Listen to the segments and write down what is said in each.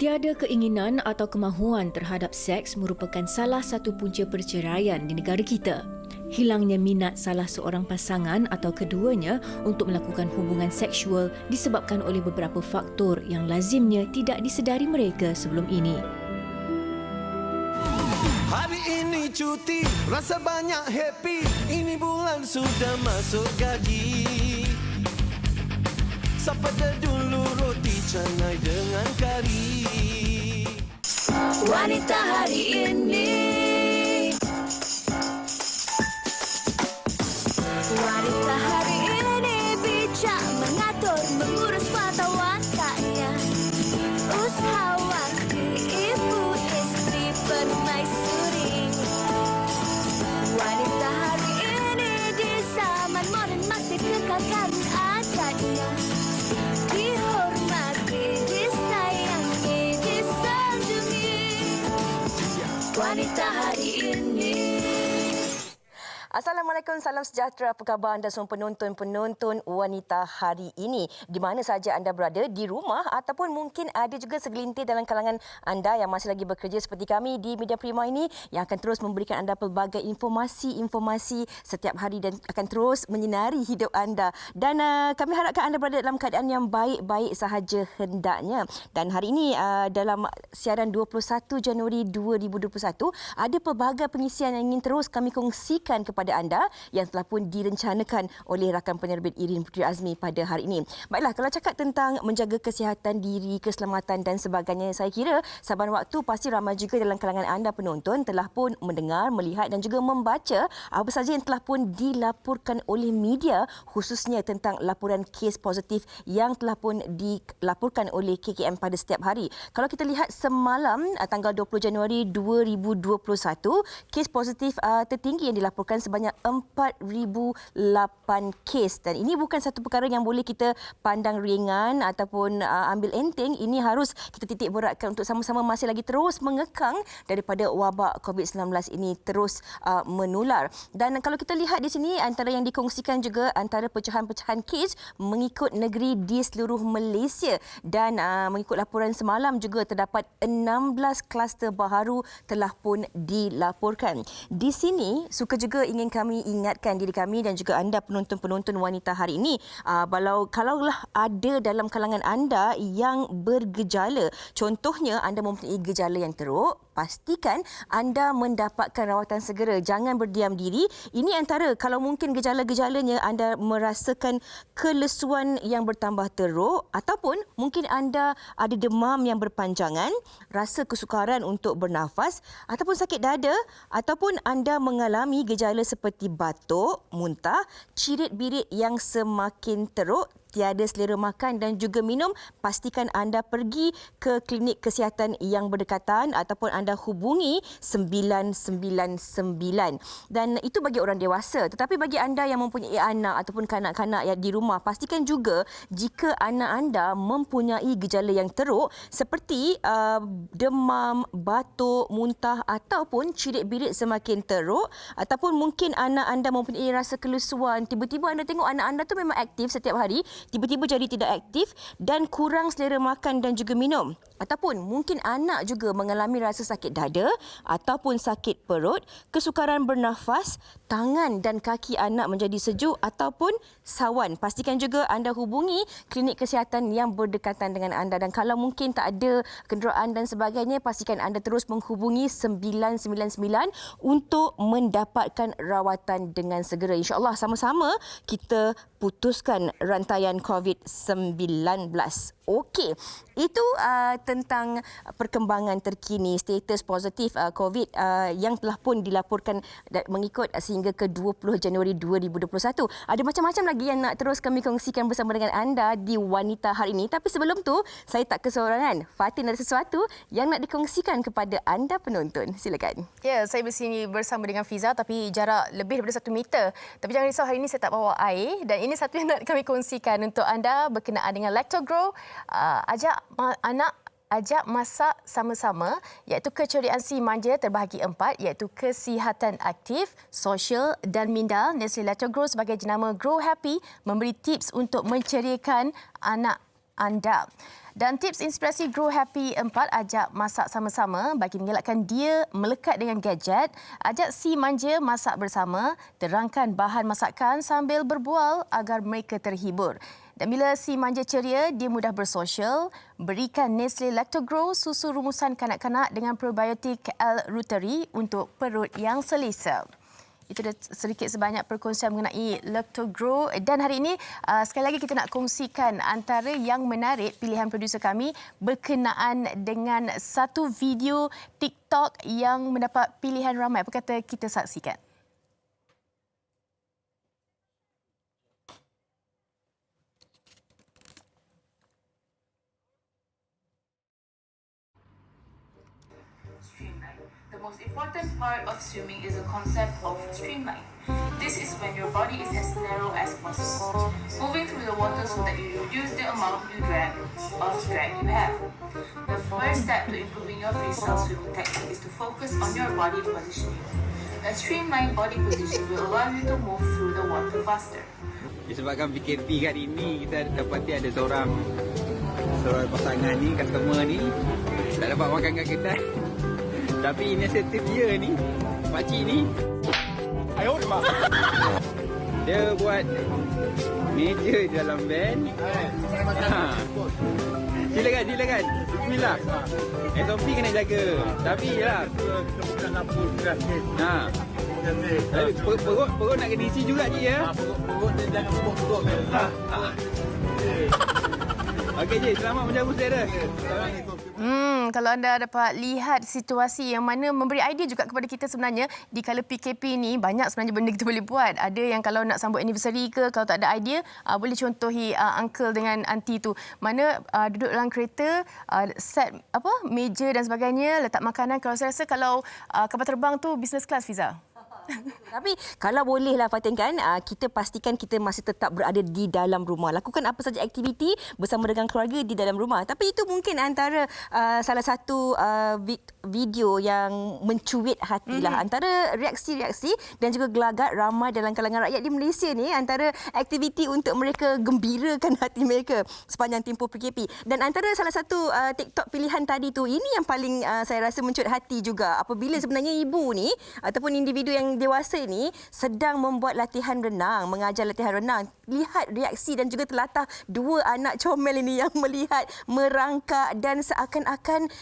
Tiada keinginan atau kemahuan terhadap seks merupakan salah satu punca perceraian di negara kita. Hilangnya minat salah seorang pasangan atau keduanya untuk melakukan hubungan seksual disebabkan oleh beberapa faktor yang lazimnya tidak disedari mereka sebelum ini. Hari ini cuti, rasa banyak happy. Ini bulan sudah masuk gaji. Sapa dulu roti canai dengan kari. Wanita hari ini. Wanita hari ini bijak mengatur, mengurus mata wataknya. Usahawati, ibu istri permaisuri. Wanita hari ini di zaman moden masih kekalkan adatnya. Dihormati, disayangi, disanjungi. Wanita hari ini. Assalamualaikum, salam sejahtera. Apa khabar anda semua penonton-penonton Wanita hari ini? Di mana saja anda berada, di rumah ataupun mungkin ada juga segelintir dalam kalangan anda yang masih lagi bekerja seperti kami di Media Prima ini yang akan terus memberikan anda pelbagai informasi-informasi setiap hari dan akan terus menyinari hidup anda. Dan kami harapkan anda berada dalam keadaan yang baik-baik sahaja hendaknya. Dan hari ini dalam siaran 21 Januari 2021 ada pelbagai pengisian yang ingin terus kami kongsikan kepada anda yang telah pun direncanakan oleh rakan penerbit Irin Puteri Azmi pada hari ini. Baiklah, kalau cakap tentang menjaga kesihatan diri, keselamatan dan sebagainya, saya kira saban waktu pasti ramai juga dalam kalangan anda penonton telah pun mendengar, melihat dan juga membaca apa saja yang telah pun dilaporkan oleh media, khususnya tentang laporan kes positif yang telah pun dilaporkan oleh KKM pada setiap hari. Kalau kita lihat semalam tanggal 20 Januari 2021, kes positif tertinggi yang dilaporkan sebanyak 4,008 kes, dan ini bukan satu perkara yang boleh kita pandang ringan ataupun ambil enteng. Ini harus kita titik beratkan untuk sama-sama masih lagi terus mengekang daripada wabak COVID-19 ini terus menular. Dan kalau kita lihat di sini, antara yang dikongsikan juga antara pecahan-pecahan kes mengikut negeri di seluruh Malaysia, dan mengikut laporan semalam juga terdapat 16 kluster baharu telah pun dilaporkan. Di sini suka juga ingin kami ingatkan diri kami dan juga anda penonton-penonton Wanita hari ini, kalaulah ada dalam kalangan anda yang bergejala, contohnya anda mempunyai gejala yang teruk, pastikan anda mendapatkan rawatan segera. Jangan berdiam diri. Ini antara, kalau mungkin gejala-gejalanya anda merasakan kelesuan yang bertambah teruk ataupun mungkin anda ada demam yang berpanjangan, rasa kesukaran untuk bernafas ataupun sakit dada, ataupun anda mengalami gejala seperti batuk, muntah, cirit-birit yang semakin teruk, tiada selera makan dan juga minum, pastikan anda pergi ke klinik kesihatan yang berdekatan ataupun anda hubungi 999. Dan itu bagi orang dewasa. Tetapi bagi anda yang mempunyai anak ataupun kanak-kanak yang di rumah, pastikan juga jika anak anda mempunyai gejala yang teruk seperti demam, batuk, muntah ataupun cirit-birit semakin teruk, ataupun mungkin anak anda mempunyai rasa kelesuan, tiba-tiba anda tengok anak anda tu memang aktif setiap hari, tiba-tiba jadi tidak aktif dan kurang selera makan dan juga minum. Ataupun mungkin anak juga mengalami rasa sakit dada ataupun sakit perut, kesukaran bernafas, tangan dan kaki anak menjadi sejuk ataupun sawan. Pastikan juga anda hubungi klinik kesihatan yang berdekatan dengan anda, dan kalau mungkin tak ada kenderaan dan sebagainya, pastikan anda terus menghubungi 999 untuk mendapatkan rawatan dengan segera. InsyaAllah sama-sama kita putuskan rantaian COVID-19. Okey, itu tentang perkembangan terkini status positif COVID yang telah pun dilaporkan mengikut sehingga ke 20 Januari 2021. Ada macam-macam lagi yang nak terus kami kongsikan bersama dengan anda di Wanita hari ini. Tapi sebelum tu, saya tak keseorangan. Fatin ada sesuatu yang nak dikongsikan kepada anda penonton. Silakan. Ya, saya di sini bersama dengan Fiza tapi jarak lebih daripada 1 meter. Tapi jangan risau, hari ini saya tak bawa air, dan ini satu yang nak kami kongsikan untuk anda berkenaan dengan Lactogrow. Ajak masak sama-sama, iaitu keceriaan si manja terbahagi 4, iaitu kesihatan aktif, sosial dan minda. Nestle Lactogrow sebagai jenama Grow Happy memberi tips untuk menceriakan anak anda. Dan tips inspirasi Grow Happy 4, ajak masak sama-sama bagi mengelakkan dia melekat dengan gadget. Ajak si manja masak bersama, terangkan bahan masakan sambil berbual agar mereka terhibur. Dan bila si manja ceria, dia mudah bersosial. Berikan Nestle Lactogrow, susu rumusan kanak-kanak dengan probiotik L-Reuteri untuk perut yang selesa. Itu dah sedikit sebanyak perkongsian mengenai Lactogrow. Dan hari ini, sekali lagi kita nak kongsikan antara yang menarik pilihan produser kami berkenaan dengan satu video TikTok yang mendapat pilihan ramai. Apa kata kita saksikan? The most important part of swimming is the concept of streamline. This is when your body is as narrow as possible, moving through the water so that you reduce the amount you drag or drag you have. The first step to improving your freestyle swimming technique is to focus on your body positioning. A streamlined body position will allow you to move through the water faster. Disebabkan PKP hari ini, kita dapati ada seorang pasangan ni, customer ni tak dapat makan kat kedai. Tapi inisiatif dia ni, pakcik ni, dia buat meja di dalam van. Silakan. Bismillah. SOP kena jaga. Tapi yalah. Tapi perut nak kena isi juga je ya. Perut dia jangan perut. Okey je, selamat menjamu saudara. Kalau anda dapat lihat situasi yang mana memberi idea juga kepada kita sebenarnya di kala PKP ni, banyak sebenarnya benda kita boleh buat. Ada yang kalau nak sambut anniversary ke, kalau tak ada idea, boleh contohi uncle dengan auntie tu. Mana duduk dalam kereta, set meja dan sebagainya, letak makanan. Kalau saya rasa kalau kapal terbang tu business class, Fiza. Tapi kalau bolehlah Fatin kan, kita pastikan kita masih tetap berada di dalam rumah. Lakukan apa saja aktiviti bersama dengan keluarga di dalam rumah. Tapi itu mungkin antara salah satu video yang mencuit hati lah. Antara reaksi-reaksi dan juga gelagat ramai dalam kalangan rakyat di Malaysia ni, antara aktiviti untuk mereka gembirakan hati mereka sepanjang tempoh PKP. Dan antara salah satu TikTok pilihan tadi tu, ini yang paling saya rasa mencuit hati juga. Apabila sebenarnya ibu ni ataupun individu yang dewasa ini sedang membuat latihan renang, mengajar latihan renang. Lihat reaksi dan juga telatah dua anak comel ini yang melihat, merangkak dan seakan-akan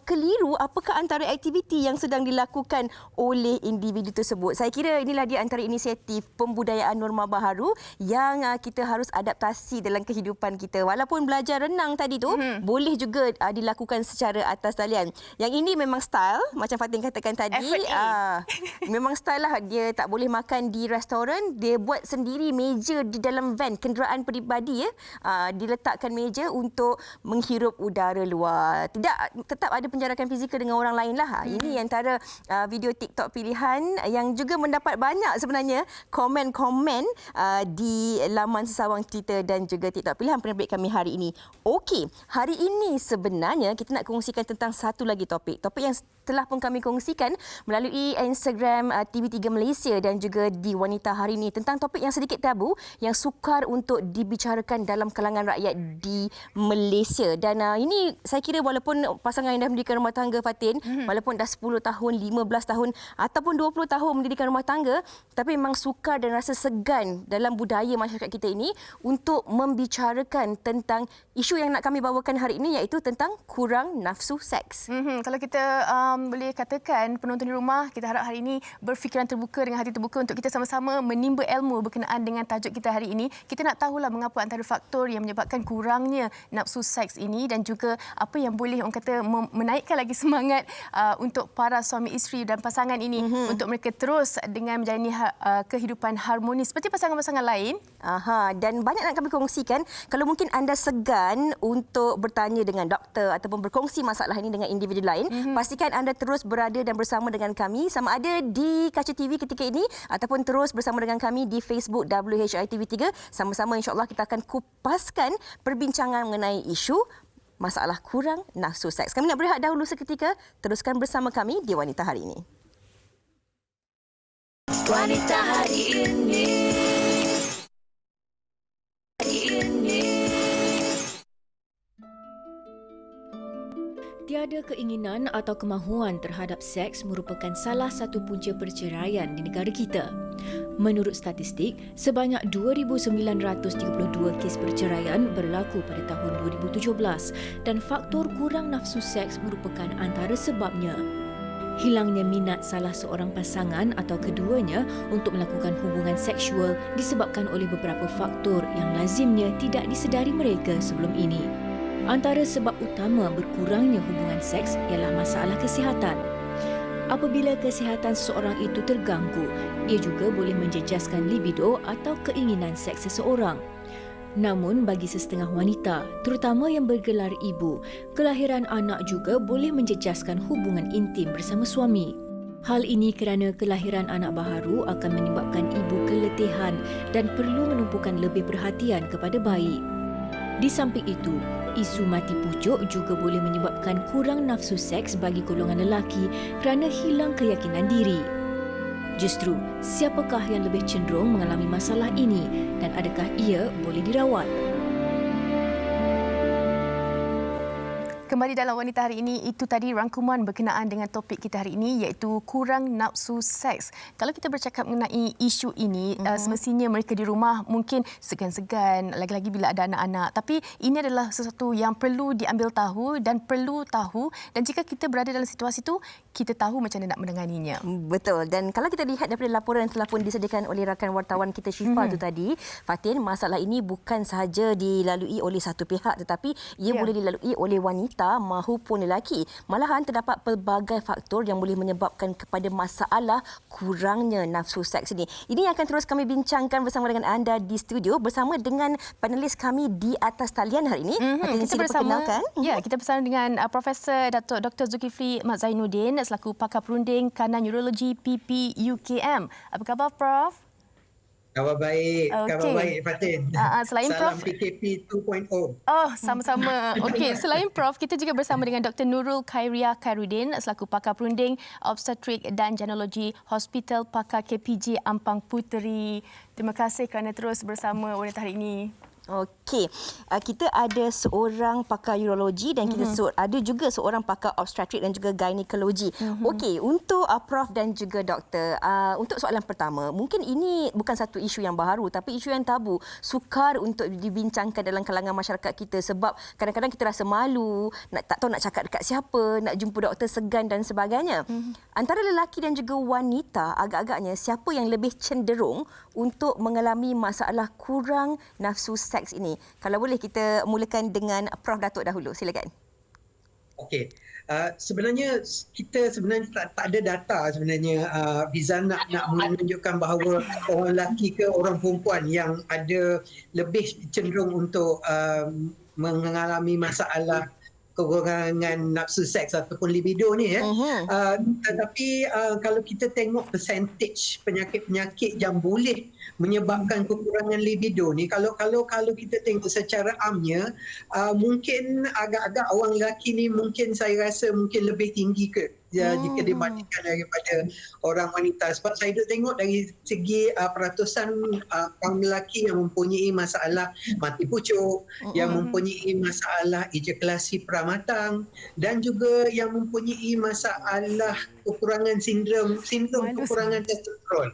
keliru apakah antara aktiviti yang sedang dilakukan oleh individu tersebut. Saya kira inilah di antara inisiatif pembudayaan norma baharu yang kita harus adaptasi dalam kehidupan kita. Walaupun belajar renang tadi tu boleh juga dilakukan secara atas talian. Yang ini memang style, macam Fatin katakan tadi. Memang style lah, dia tak boleh makan di restoran, dia buat sendiri meja di dalam van kenderaan peribadi ya. Diletakkan meja untuk menghirup udara luar. Tetap ada penjarakan fizikal dengan orang lain lah. Ini antara video TikTok pilihan yang juga mendapat banyak sebenarnya komen-komen di laman sesawang Twitter dan juga TikTok pilihan penerbit kami hari ini. Okey, hari ini sebenarnya kita nak kongsikan tentang satu lagi topik. Topik yang telah pun kami kongsikan melalui Instagram TV3 Malaysia dan juga di Wanita Hari Ini tentang topik yang sedikit tabu yang sukar untuk dibicarakan dalam kalangan rakyat di Malaysia. Dan ini saya kira walaupun pasangan yang dah mendirikan rumah tangga, Fatin, walaupun dah 10 tahun, 15 tahun ataupun 20 tahun mendirikan rumah tangga, tapi memang sukar dan rasa segan dalam budaya masyarakat kita ini untuk membicarakan tentang isu yang nak kami bawakan hari ini, iaitu tentang kurang nafsu seks. Kalau kita boleh katakan penonton di rumah, kita harap hari ini berfikiran terbuka dengan hati terbuka untuk kita sama-sama menimba ilmu berkenaan dengan tajuk kita hari ini. Kita nak tahulah mengapa antara faktor yang menyebabkan kurangnya nafsu seks ini dan juga apa yang boleh orang kata menaikkan lagi semangat untuk para suami isteri dan pasangan ini untuk mereka terus dengan menjalani kehidupan harmonis seperti pasangan-pasangan lain. Dan banyak nak kami kongsikan. Kalau mungkin anda segan untuk bertanya dengan doktor ataupun berkongsi masalah ini dengan individu lain, pastikan anda terus berada dan bersama dengan kami sama ada di Kaca TV ketika ini ataupun terus bersama dengan kami di Facebook WHITV3. Sama-sama insya-Allah kita akan kupaskan perbincangan mengenai isu masalah kurang nafsu seks. Kami nak berehat dahulu seketika. Teruskan bersama kami di Wanita Hari Ini. Wanita Hari Ini. Hari ini. Tiada keinginan atau kemahuan terhadap seks merupakan salah satu punca perceraian di negara kita. Menurut statistik, sebanyak 2,932 kes perceraian berlaku pada tahun 2017 dan faktor kurang nafsu seks merupakan antara sebabnya. Hilangnya minat salah seorang pasangan atau keduanya untuk melakukan hubungan seksual disebabkan oleh beberapa faktor yang lazimnya tidak disedari mereka sebelum ini. Antara sebab utama berkurangnya hubungan seks ialah masalah kesihatan. Apabila kesihatan seseorang itu terganggu, ia juga boleh menjejaskan libido atau keinginan seks seseorang. Namun bagi sesetengah wanita, terutama yang bergelar ibu, kelahiran anak juga boleh menjejaskan hubungan intim bersama suami. Hal ini kerana kelahiran anak baharu akan menyebabkan ibu keletihan dan perlu menumpukan lebih perhatian kepada bayi. Di samping itu, isu mati pucuk juga boleh menyebabkan kurang nafsu seks bagi golongan lelaki kerana hilang keyakinan diri. Justru, siapakah yang lebih cenderung mengalami masalah ini dan adakah ia boleh dirawat? Kembali dalam Wanita Hari ini, itu tadi rangkuman berkenaan dengan topik kita hari ini iaitu kurang nafsu seks. Kalau kita bercakap mengenai isu ini, semestinya mereka di rumah mungkin segan-segan, lagi-lagi bila ada anak-anak. Tapi ini adalah sesuatu yang perlu diambil tahu dan perlu tahu. Dan jika kita berada dalam situasi itu, kita tahu macam mana nak menanganinya. Betul. Dan kalau kita lihat daripada laporan yang telah pun disediakan oleh rakan wartawan kita Syifa tu tadi, Fatin, masalah ini bukan sahaja dilalui oleh satu pihak tetapi ia boleh dilalui oleh wanita mahupun lelaki. Malahan terdapat pelbagai faktor yang boleh menyebabkan kepada masalah kurangnya nafsu seks ini. Ini yang akan terus kami bincangkan bersama dengan anda di studio bersama dengan panelis kami di atas talian hari ini. Kita bersama kita bersama dengan Profesor Datuk Dr. Zulkifli Mat Zainuddin selaku pakar perunding kanan urologi PP UKM. Apa khabar, Prof? Khabar baik, khabar baik Fatin. Selain Salam Prof, PKP 2.0. Oh, sama-sama. Okey, selain Prof, kita juga bersama dengan Dr. Nurul Khairia Khairuddin selaku pakar perunding obstetrik dan gineologi Hospital Pakar KPJ Ampang Puteri. Terima kasih kerana terus bersama Wanita Hari ini. Okey, kita ada seorang pakar urologi dan kita ada juga seorang pakar obstetrik dan juga ginekologi. Okey, untuk Prof dan juga doktor, untuk soalan pertama, mungkin ini bukan satu isu yang baharu tapi isu yang tabu, sukar untuk dibincangkan dalam kalangan masyarakat kita sebab kadang-kadang kita rasa malu, tak tahu nak cakap dekat siapa, nak jumpa doktor segan dan sebagainya. Antara lelaki dan juga wanita, agak-agaknya siapa yang lebih cenderung untuk mengalami masalah kurang nafsu seks ini? Kalau boleh kita mulakan dengan Prof Datuk dahulu. Silakan. Okey. Sebenarnya kita tak ada data sebenarnya Fiza nak menunjukkan bahawa orang lelaki ke orang perempuan yang ada lebih cenderung untuk mengalami masalah kekurangan nafsu seks ataupun libido ni tetapi kalau kita tengok percentage penyakit-penyakit yang boleh menyebabkan kekurangan libido ni, kalau kita tengok secara amnya, mungkin agak-agak orang lelaki ni mungkin saya rasa mungkin lebih tinggi jika dibandingkan daripada orang wanita. Sebab saya tengok dari segi peratusan kaum lelaki yang mempunyai masalah mati pucuk, yang mempunyai masalah ejakulasi pramatang dan juga yang mempunyai masalah kekurangan sindrom kekurangan testosteron.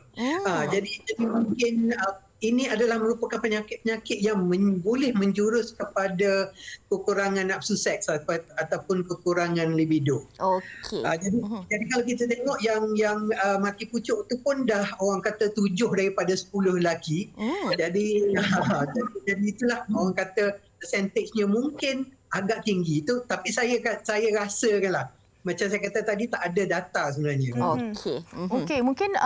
Jadi mungkin ini adalah merupakan penyakit-penyakit yang boleh menjurus kepada kekurangan nafsu seks ataupun kekurangan libido. Okey. Jadi kalau kita tengok yang mati pucuk tu pun dah orang kata 7 daripada 10 lelaki. Jadi itulah orang kata percentage-nya mungkin agak tinggi tu, tapi saya rasakanlah macam saya kata tadi tak ada data sebenarnya. Okey, mungkin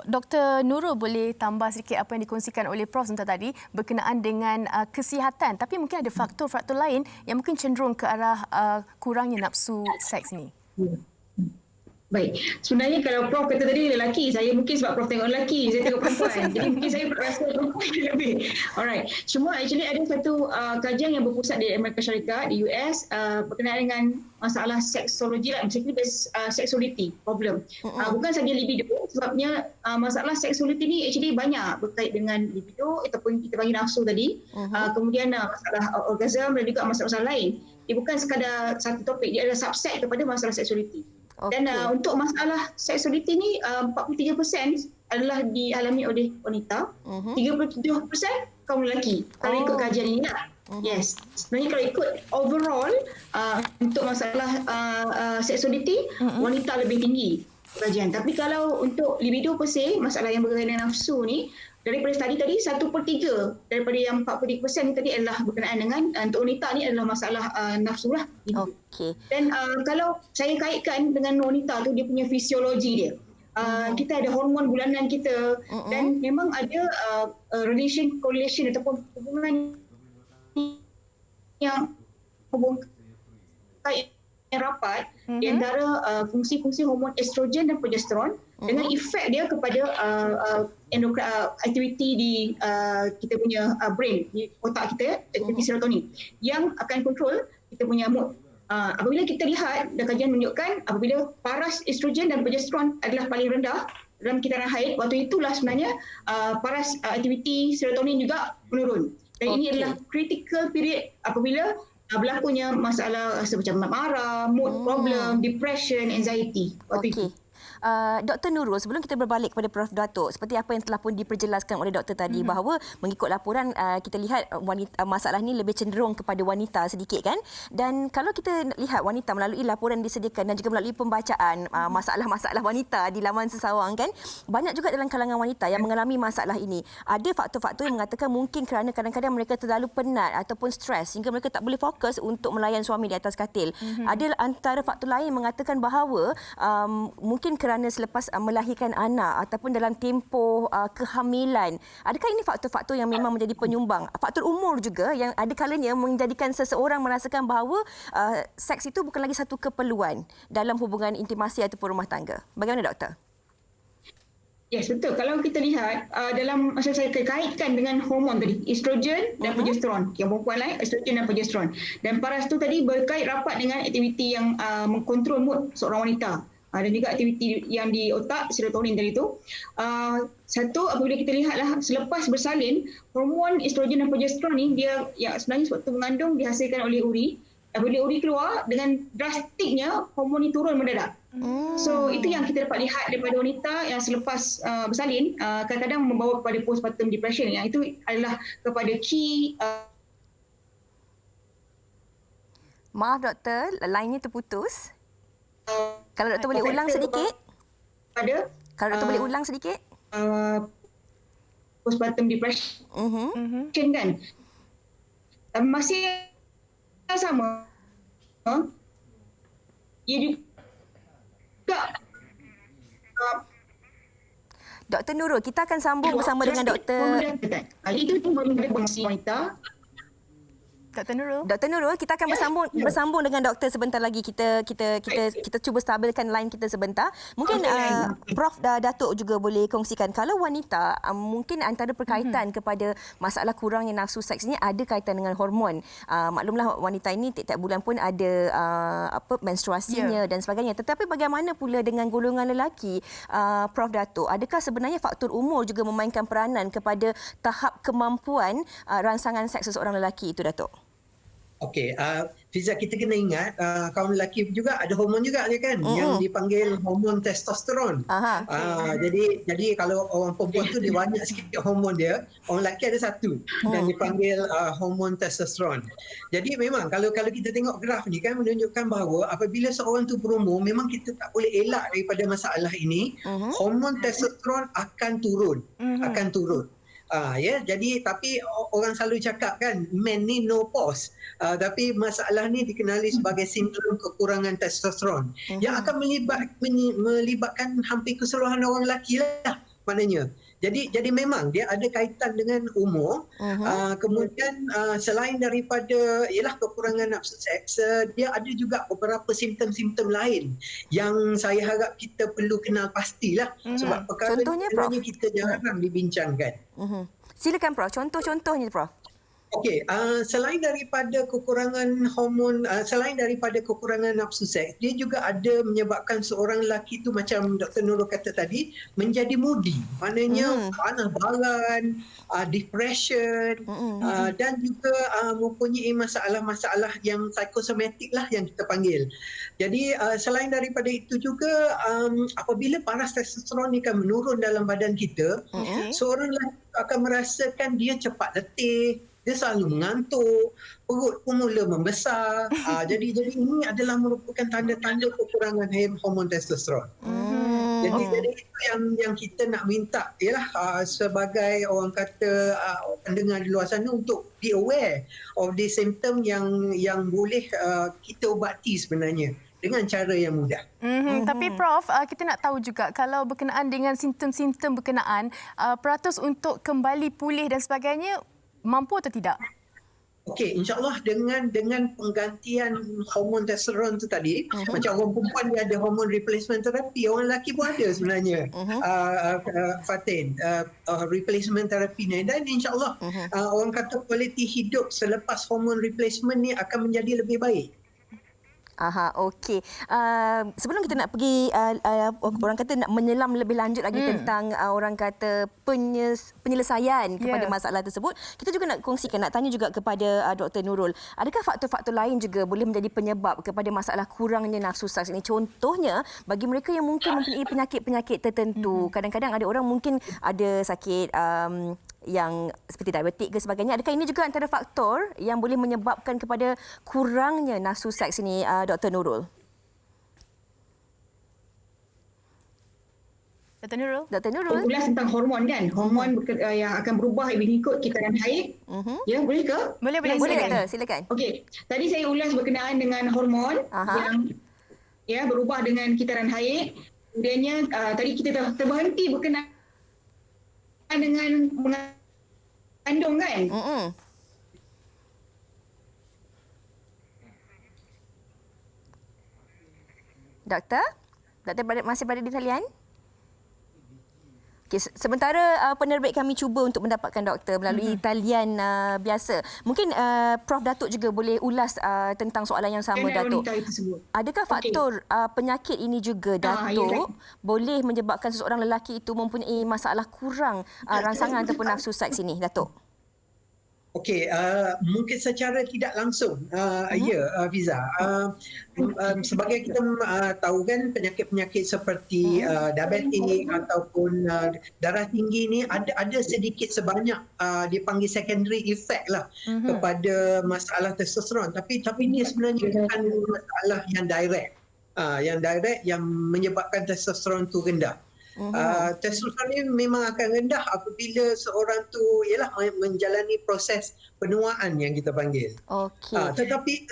Dr. Nurul boleh tambah sedikit apa yang dikongsikan oleh Prof sebentar tadi berkenaan dengan kesihatan, tapi mungkin ada faktor-faktor lain yang mungkin cenderung ke arah kurangnya nafsu seks ni. Baik. Sebenarnya kalau Prof kata tadi lelaki, saya mungkin sebab Prof tengok lelaki, saya tengok perempuan. Jadi mungkin saya rasa perempuan lebih. Alright. Cuma actually ada satu kajian yang berpusat di Amerika Syarikat, di US, berkenaan dengan masalah seksologi lah, basically sexuality problem. Bukan saja libido, sebabnya masalah sexuality ni actually banyak berkait dengan libido ataupun kita panggil nafsu tadi. Kemudian masalah orgasm dan juga masalah-masalah lain. Dia bukan sekadar satu topik, dia adalah subset kepada masalah sexuality. Dan untuk masalah seksualiti ni 43% adalah dialami oleh wanita, 37% kaum lelaki. Kalau ikut kajian ini lah. Yes. Sebenarnya kalau ikut overall untuk masalah seksualiti, wanita lebih tinggi kajian. Tapi kalau untuk libido per se, masalah yang berkaitan dengan nafsu ni, daripada study tadi 1/3 daripada yang 43% tadi adalah berkenaan dengan untuk wanita ni adalah masalah nafsu lah. Okey. Dan kalau saya kaitkan dengan wanita tu, dia punya fisiologi dia. Kita ada hormon bulanan kita dan memang ada correlation ataupun hubungan yang kait yang rapat di antara fungsi-fungsi hormon estrogen dan progesteron dengan efek dia kepada aktiviti di kita punya brain, di otak kita, aktiviti serotonin yang akan kontrol kita punya mood. Apabila kita lihat dan kajian menunjukkan apabila paras estrogen dan progesteron adalah paling rendah dalam kita haid, waktu itulah sebenarnya paras aktiviti serotonin juga menurun. Dan ini adalah critical period apabila berlakunya masalah macam marah, mood problem, depression, anxiety waktu itu. Dr. Nurul, sebelum kita berbalik kepada Prof. Datuk, seperti apa yang telah pun diperjelaskan oleh doktor tadi bahawa mengikut laporan kita lihat masalah ini lebih cenderung kepada wanita sedikit kan, dan kalau kita lihat wanita melalui laporan disediakan dan juga melalui pembacaan masalah-masalah wanita di laman Sesawang kan, banyak juga dalam kalangan wanita yang mengalami masalah ini. Ada faktor-faktor yang mengatakan mungkin kerana kadang-kadang mereka terlalu penat ataupun stres sehingga mereka tak boleh fokus untuk melayan suami di atas katil. Ada antara faktor lain mengatakan bahawa mungkin kerana selepas melahirkan anak ataupun dalam tempoh kehamilan. Adakah ini faktor-faktor yang memang menjadi penyumbang? Faktor umur juga yang ada kalanya menjadikan seseorang merasakan bahawa seks itu bukan lagi satu keperluan dalam hubungan intimasi ataupun rumah tangga. Bagaimana doktor? Yes, betul. Kalau kita lihat dalam masa saya kaitkan dengan hormon tadi, estrogen dan progesteron. Yang perempuan lain, estrogen dan progesteron. Dan paras tu tadi berkait rapat dengan aktiviti yang mengkontrol mood seorang wanita. Dan juga aktiviti yang di otak, serotonin tadi tu. Satu, apabila kita lihatlah selepas bersalin, hormon estrogen dan progesteron ni dia yang sebenarnya waktu mengandung dihasilkan oleh uri. Apabila uri keluar, dengan drastiknya hormon ni turun mendadak. So itu yang kita dapat lihat daripada wanita yang selepas bersalin kadang-kadang membawa kepada postpartum depression. Yang itu adalah kepada key. Maaf doktor, line-nya terputus. Kalau doktor boleh ulang sedikit. Kalau doktor boleh ulang sedikit. Postpartum depression kan. Masih sama. Ia juga Dr. Nurul, kita akan sambung bersama dengan Dr. Itu wanita. Dr. Nurul, kita akan bersambung dengan doktor sebentar lagi. Kita cuba stabilkan line kita sebentar. Mungkin Prof Datuk juga boleh kongsikan kalau wanita mungkin antara perkaitan kepada masalah kurangnya nafsu seks ini ada kaitan dengan hormon. Maklumlah wanita ini tiap bulan pun ada menstruasinya dan sebagainya. Tetapi bagaimana pula dengan golongan lelaki, Prof Datuk? Adakah sebenarnya faktor umur juga memainkan peranan kepada tahap kemampuan rangsangan seks seseorang lelaki itu, Datuk? Okey, Fiza, kita kena ingat kaum lelaki juga ada hormon juga kan yang dipanggil hormon testosteron. Jadi kalau orang perempuan tu dia banyak sikit hormon dia, orang lelaki ada satu dan dipanggil hormon testosteron. Jadi memang kalau kita tengok graf ni kan menunjukkan bahawa apabila seorang tu berumur, memang kita tak boleh elak daripada masalah ini, hormon testosteron akan turun. Jadi tapi orang selalu cakap kan men ni no pause, tapi masalah ni dikenali sebagai sindrom kekurangan testosteron yang akan melibatkan hampir keseluruhan orang lelaki lah maknanya. Jadi memang dia ada kaitan dengan umur. Kemudian selain daripada ialah kekurangan nafsu seks, dia ada juga beberapa simptom-simptom lain yang saya harap kita perlu kenal pastilah, sebab perkara Contohnya, ni Prof? sebenarnya kita jarang dibincangkan. Silakan Prof, contoh-contohnya Prof. Okey, selain daripada kekurangan hormon, selain daripada kekurangan nafsu seks, dia juga ada menyebabkan seorang lelaki tu macam Dr. Nurul kata tadi, menjadi moody. Maknanya panah baran, depression, dan juga mempunyai masalah-masalah yang psikosomatik lah yang kita panggil. Jadi selain daripada itu juga, apabila paras testosteron ni akan menurun dalam badan kita, seorang lelaki akan merasakan dia cepat letih, dia selalu mengantuk, perut pun mula membesar. Jadi ini adalah merupakan tanda-tanda kekurangan hormon testosteron. Jadi itu yang kita nak minta ialah sebagai orang kata pendengar di luar sana untuk be aware of the symptom yang boleh kita ubati sebenarnya dengan cara yang mudah. Tapi Prof, kita nak tahu juga kalau berkenaan dengan simptom-simptom berkenaan, peratus untuk kembali pulih dan sebagainya, mampu atau tidak? Okey, insyaAllah dengan penggantian hormon testosteron tu tadi, macam orang perempuan dia ada hormon replacement therapy, orang lelaki pun ada sebenarnya, Fatin, replacement therapy ni. Dan insyaAllah orang kata kualiti hidup selepas hormon replacement ni akan menjadi lebih baik. Okey. Sebelum kita nak pergi, orang kata nak menyelam lebih lanjut lagi tentang orang kata penyelesaian kepada masalah tersebut, kita juga nak kongsikan, nak tanya juga kepada Dr. Nurul, adakah faktor-faktor lain juga boleh menjadi penyebab kepada masalah kurangnya nafsu seks ini? Contohnya, bagi mereka yang mungkin mempunyai penyakit-penyakit tertentu, kadang-kadang ada orang mungkin ada sakit yang seperti diabetik ke sebagainya. Adakah ini juga antara faktor yang boleh menyebabkan kepada kurangnya nafsu seks ini, Dr. Nurul? Dr. Nurul? Dr. Nurul? Ulas tentang hormon kan? Hormon yang akan berubah mengikut kitaran haid. Ya, boleh ke? Boleh. Silakan. Okey. Tadi saya ulas berkenaan dengan hormon yang berubah dengan kitaran haid. Kemudiannya tadi kita dah terberhenti berkenaan dengan mengandung kan? Doktor masih berada di talian? Okay, sementara penerbit kami cuba untuk mendapatkan doktor melalui talian biasa. Mungkin Prof Datuk juga boleh ulas tentang soalan yang sama, Datuk. Adakah faktor penyakit ini juga, Datuk, boleh menyebabkan seseorang lelaki itu mempunyai masalah kurang rangsangan ataupun nafsu seks ini, Datuk? Okey, mungkin secara tidak langsung, Fiza. Sebagai kita tahu kan, penyakit-penyakit seperti diabetik ataupun darah tinggi ni ada sedikit sebanyak dipanggil secondary effect lah kepada masalah testosteron. Tapi ini sebenarnya bukan masalah yang direct. Yang direct yang menyebabkan testosteron tu rendah. Testosteron ni memang akan rendah apabila seorang tu ialah menjalani proses penuaan yang kita panggil. Tetapi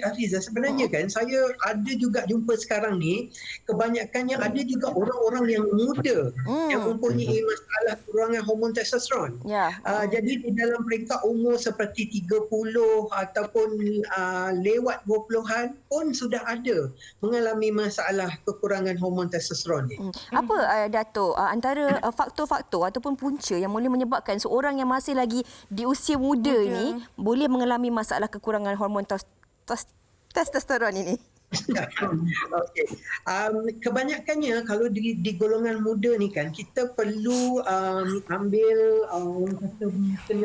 Hafiza, sebenarnya kan saya ada juga jumpa sekarang ni, kebanyakannya ada juga orang-orang yang muda yang mempunyai masalah kurangan hormon testosteron. Jadi di dalam peringkat umur seperti 30 ataupun lewat 20-an pun sudah ada mengalami masalah kekurangan hormon testosteron ni. Apa Datuk, antara faktor-faktor ataupun punca yang boleh menyebabkan seorang yang masih lagi di usia muda ini boleh mengalami masalah kekurangan hormon testosteron ini? Okey. Kebanyakannya kalau di golongan muda ni kan, kita perlu ambil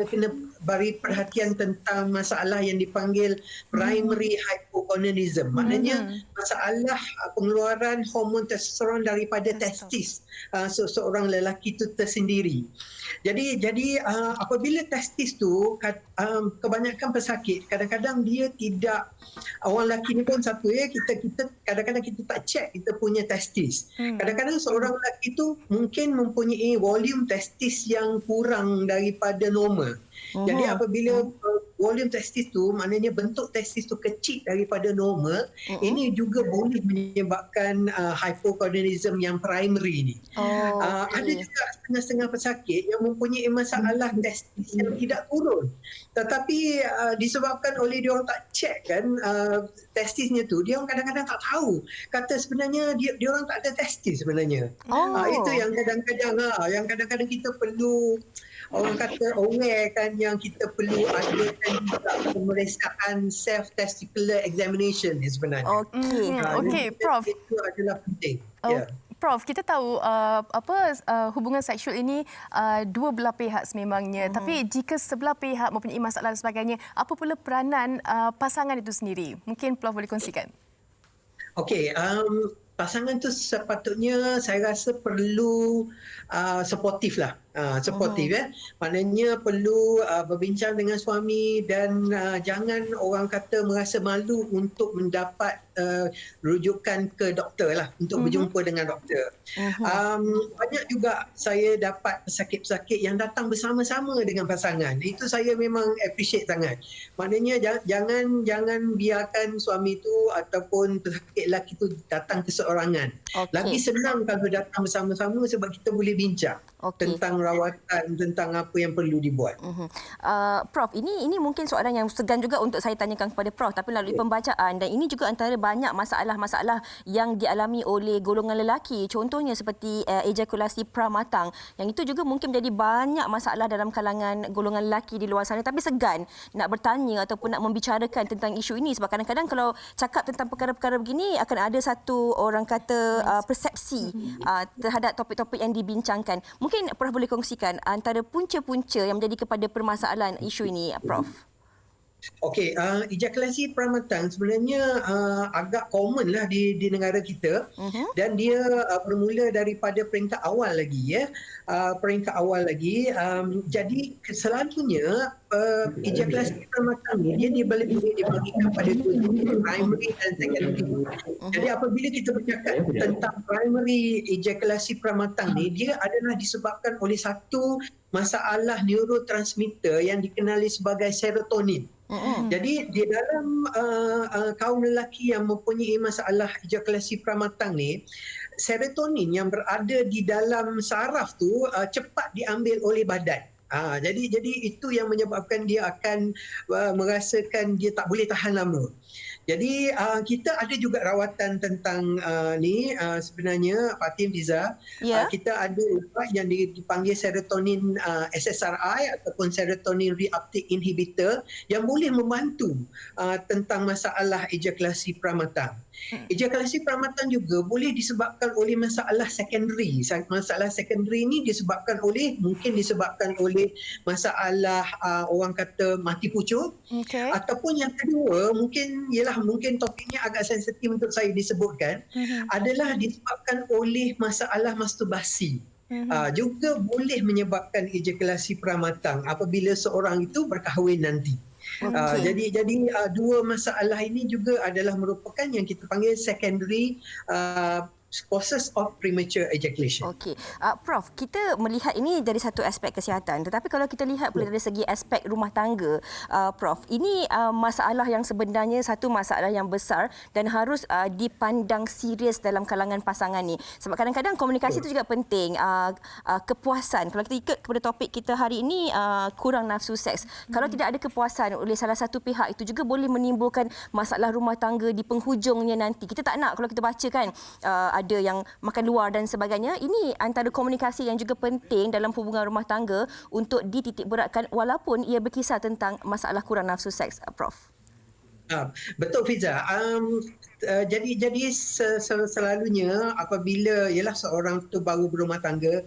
kena beri perhatian tentang masalah yang dipanggil primary hypogonadism. Maknanya masalah pengeluaran hormon testosteron daripada testis seorang lelaki itu tersendiri. Jadi apabila testis tu kebanyakan pesakit, kadang-kadang dia tidak, orang lelaki ni pun satu ya, kita kadang-kadang kita tak check kita punya testis. Kadang-kadang seorang lelaki tu mungkin mempunyai volume testis yang kurang daripada normal. Jadi apabila volume testis tu, maknanya bentuk testis tu kecil daripada normal, ini juga boleh menyebabkan hypogonadism yang primary ni. Ada juga setengah-setengah pesakit yang mempunyai masalah testis yang tidak turun. Tetapi disebabkan oleh dia orang tak check kan testisnya tu, dia orang kadang-kadang tak tahu. Kata sebenarnya dia orang tak ada testis sebenarnya. Itu yang kadang-kadang kita perlu orang kata aware kan, yang kita perlu adakan juga pemeriksaan self testicular examination ni sebenarnya. Okey, Prof. Itu adalah penting. Prof, kita tahu hubungan seksual ini dua belah pihak sememangnya. Tapi jika sebelah pihak mempunyai masalah dan sebagainya, apa pula peranan pasangan itu sendiri? Mungkin Prof boleh kongsikan. Okey, pasangan tu sepatutnya saya rasa perlu supportive lah. Supportive maknanya perlu berbincang dengan suami dan jangan orang kata merasa malu untuk mendapat rujukan ke doktor lah, untuk berjumpa dengan doktor. Banyak juga saya dapat pesakit-pesakit yang datang bersama-sama dengan pasangan. Itu saya memang appreciate sangat. Maknanya jangan biarkan suami tu ataupun pesakit lelaki tu datang keseorangan. Lagi senang kalau datang bersama-sama sebab kita boleh bincang tentang rawatan, tentang apa yang perlu dibuat. Prof, ini mungkin soalan yang segan juga untuk saya tanyakan kepada Prof, tapi melalui pembacaan, dan ini juga antara banyak masalah-masalah yang dialami oleh golongan lelaki. Contohnya seperti ejakulasi pramatang, yang itu juga mungkin menjadi banyak masalah dalam kalangan golongan lelaki di luar sana, tapi segan nak bertanya ataupun nak membicarakan tentang isu ini sebab kadang-kadang kalau cakap tentang perkara-perkara begini akan ada satu orang kata persepsi terhadap topik-topik yang dibincangkan. Mungkin Prof boleh kongsikan antara punca-punca yang menjadi kepada permasalahan isu ini, Prof. Okey, ejakulasi pramatang sebenarnya agak common lah di negara kita, dan dia bermula daripada peringkat awal lagi jadi selalunya ejakulasi pramatang ni dia boleh dibagikan pada dua jenis, primary dan secondary. Jadi apabila kita bercakap tentang primary ejakulasi pramatang ni, dia adalah disebabkan oleh satu masalah neurotransmitter yang dikenali sebagai serotonin. Jadi di dalam kaum lelaki yang mempunyai masalah ejakulasi pramatang ni, serotonin yang berada di dalam saraf tu cepat diambil oleh badan. Jadi itu yang menyebabkan dia akan merasakan dia tak boleh tahan lama. Jadi kita ada juga rawatan tentang ni sebenarnya Fatim, Fiza. Kita ada ubat yang dipanggil serotonin SSRI ataupun serotonin reuptake inhibitor yang boleh membantu tentang masalah ejakulasi pramatang. Ejakulasi pramatang juga boleh disebabkan oleh masalah secondary. Masalah secondary ni mungkin disebabkan oleh masalah orang kata mati pucuk. Ataupun yang kedua mungkin topiknya agak sensitif untuk saya disebutkan, adalah disebabkan oleh masalah masturbasi. Juga boleh menyebabkan ejakulasi pramatang apabila seorang itu berkahwin nanti. Jadi dua masalah ini juga adalah merupakan yang kita panggil secondary causes of premature ejaculation. Okey. Prof, kita melihat ini dari satu aspek kesihatan, tetapi kalau kita lihat pula dari segi aspek rumah tangga, Prof, ini masalah yang sebenarnya satu masalah yang besar dan harus dipandang serius dalam kalangan pasangan ni. Sebab kadang-kadang komunikasi itu juga penting. Kepuasan, kalau kita ikut kepada topik kita hari ini, kurang nafsu seks. Kalau tidak ada kepuasan oleh salah satu pihak, itu juga boleh menimbulkan masalah rumah tangga di penghujungnya nanti. Kita tak nak kalau kita baca kan, ada yang makan luar dan sebagainya. Ini antara komunikasi yang juga penting dalam hubungan rumah tangga untuk dititik beratkan walaupun ia berkisar tentang masalah kurang nafsu seks, Prof. Betul, Fiza. Jadi selalunya apabila seorang tu baru berumah tangga,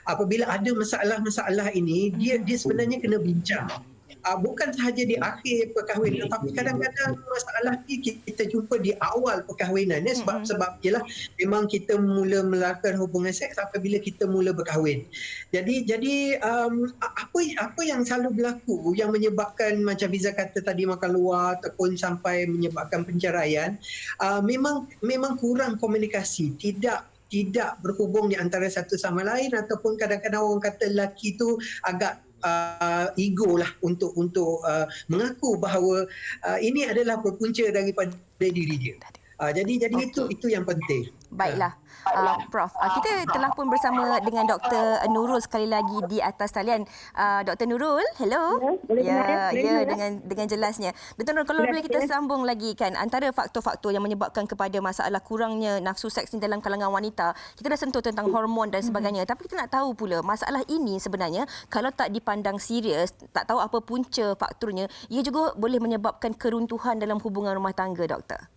apabila ada masalah-masalah ini, dia sebenarnya kena bincang. Bukan sahaja di akhir perkahwinan, tapi kadang-kadang masalah ni kita jumpa di awal perkahwinan ni sebab memang kita mula melakukan hubungan seks apabila kita mula berkahwin. Jadi apa yang selalu berlaku yang menyebabkan macam Fiza kata tadi makan luar ataupun sampai menyebabkan penceraian, memang kurang komunikasi, tidak berhubung di antara satu sama lain, ataupun kadang-kadang orang kata lelaki tu agak ego lah untuk mengaku bahawa ini adalah berpunca daripada diri dia. Jadi itu yang penting. Baiklah, Prof. Kita telah pun bersama dengan Dr. Nurul sekali lagi di atas talian. Dr. Nurul, hello. Ya, dengan jelasnya. Dr. Nurul, kalau boleh kita sambung lagi kan, antara faktor-faktor yang menyebabkan kepada masalah kurangnya nafsu seks ni dalam kalangan wanita, kita dah sentuh tentang hormon dan sebagainya. Tapi kita nak tahu pula, masalah ini sebenarnya kalau tak dipandang serius, tak tahu apa punca faktornya, ia juga boleh menyebabkan keruntuhan dalam hubungan rumah tangga, Doktor.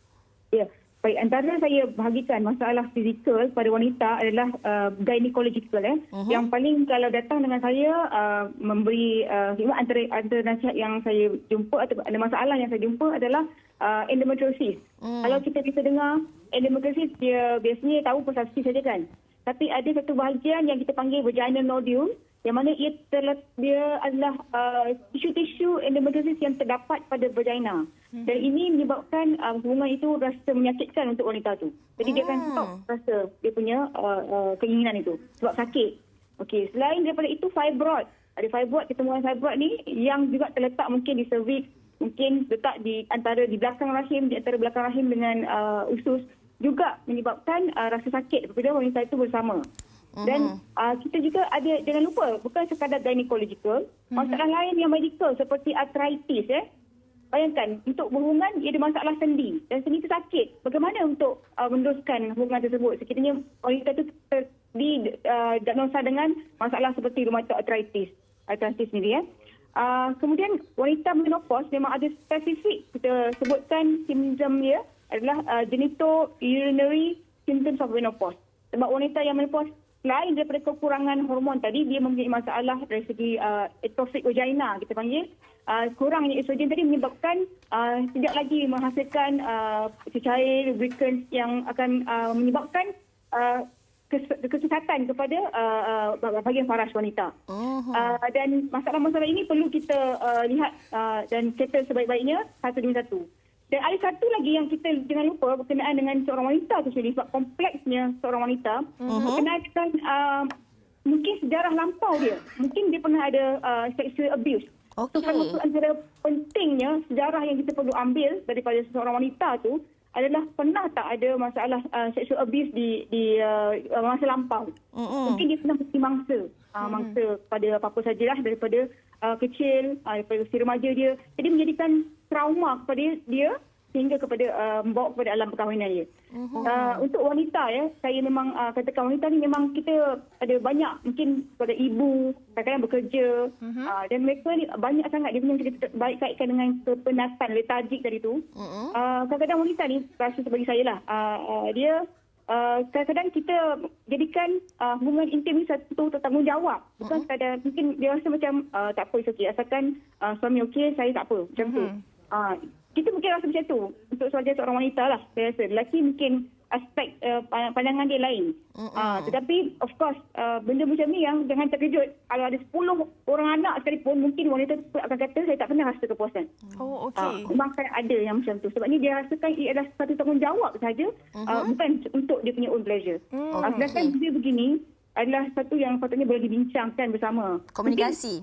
Ya, baik. Antara saya bahagikan masalah fizikal pada wanita adalah gynecological. Yang paling kalau datang dengan saya memberi antara nasihat yang saya jumpa atau ada masalah yang saya jumpa adalah endometriosis. Kalau kita bisa dengar, endometriosis dia biasanya tahu persepsi saja kan. Tapi ada satu bahagian yang kita panggil vaginal nodule, yang mana dia adalah tisu-tisu endometriosis yang terdapat pada vagina. Dan ini menyebabkan hubungan itu rasa menyakitkan untuk wanita tu. Jadi dia akan stop rasa dia punya keinginan itu sebab sakit. Okey, selain daripada itu fibroid. Ada fibroid, ketemuan fibroid ni yang juga terletak mungkin di cervix, mungkin letak di belakang rahim, di antara belakang rahim dengan usus, juga menyebabkan rasa sakit apabila wanita itu bersama. Dan kita juga ada, jangan lupa, bukan sekadar gynecological, masalah lain yang medical seperti arthritis. Bayangkan, untuk berhubungan, ia ada masalah sendi. Dan sendi itu sakit. Bagaimana untuk meneruskan hubungan tersebut? Sekiranya wanita itu didiagnosa dengan masalah seperti rheumatoid arthritis sendiri. Kemudian, wanita menopause memang ada spesifik. Kita sebutkan simptom dia adalah genitourinary symptoms of menopause. Sebab wanita yang menopause, selain daripada kekurangan hormon tadi, dia mempunyai masalah dari segi ectopic vagina, kita panggil. Kurangnya estrogen tadi menyebabkan tidak lagi menghasilkan cecair lubricants yang akan menyebabkan kesesatan kepada bahagian faras wanita. Dan masalah-masalah ini perlu kita lihat dan settle sebaik-baiknya satu demi satu. Dan ada satu lagi yang kita jangan lupa berkenaan dengan seorang wanita tu sendiri, sebab kompleksnya seorang wanita berkenaan dengan mungkin sejarah lampau dia. Mungkin dia pernah ada sexual abuse. So, antara pentingnya sejarah yang kita perlu ambil daripada seseorang wanita tu adalah pernah tak ada masalah sexual abuse di masa lampau. Mungkin dia pernah beri mangsa pada apa-apa sajalah daripada kecil, daripada usia remaja dia. Jadi menjadikan trauma kepada dia sehingga membawa kepada alam perkahwinan dia. Untuk wanita saya memang katakan wanita ni memang kita ada banyak mungkin pada ibu, kadang-kadang bekerja dan mereka ni banyak sangat dia punya baik kaitkan dengan kepenatan letargik tadi tu. Kadang-kadang wanita ni rasa sebagai saya lah, dia kadang-kadang kita jadikan hubungan intim ni satu tanggungjawab. Bukan sekadar mungkin dia rasa macam tak apa, okey, asalkan suami okey, saya tak apa, macam tu. Kita mungkin rasa macam tu untuk seorang wanita lah, saya rasa. Lelaki mungkin aspek pandangan dia lain. Tetapi of course benda macam ni yang jangan terkejut. Kalau ada 10 orang anak sekalipun, mungkin wanita akan kata saya tak pernah rasa kepuasan. Memang kan ada yang macam tu. Sebab ni dia rasakan ia adalah satu tanggungjawab saja, bukan untuk dia punya own pleasure. Sedangkan dia begini adalah satu yang patutnya boleh dibincangkan bersama. Komunikasi.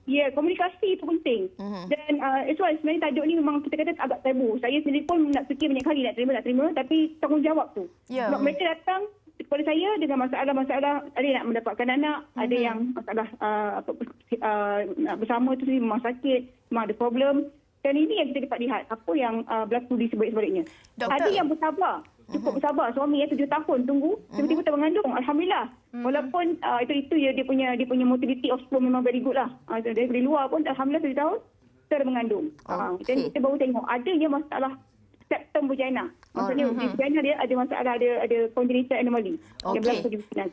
Ya, komunikasi itu penting. Dan sebenarnya tajuk ni memang kita kata agak tabu. Saya sendiri pun nak fikir banyak kali nak terima, tapi tanggungjawab tu. Sebab mereka datang kepada saya dengan masalah-masalah, ada yang nak mendapatkan anak, ada yang masalah bersama tu sendiri memang sakit, memang ada problem. Dan ini yang kita dapat lihat, apa yang berlaku di sebalik-sebaliknya. Ada yang bersabar, cukup bersabar. Suami 7 tahun tunggu, tiba-tiba tak mengandung. Alhamdulillah. Walaupun itu dia punya motility of sperm memang very good lah. Dari luar pun Alhamdulillah 7 tahun, kita mengandung. Dan kita baru tengok, ada yang masalah septum vagina. Maksudnya di vagina dia ada masalah, ada congenital anomaly yang berlaku di vagina.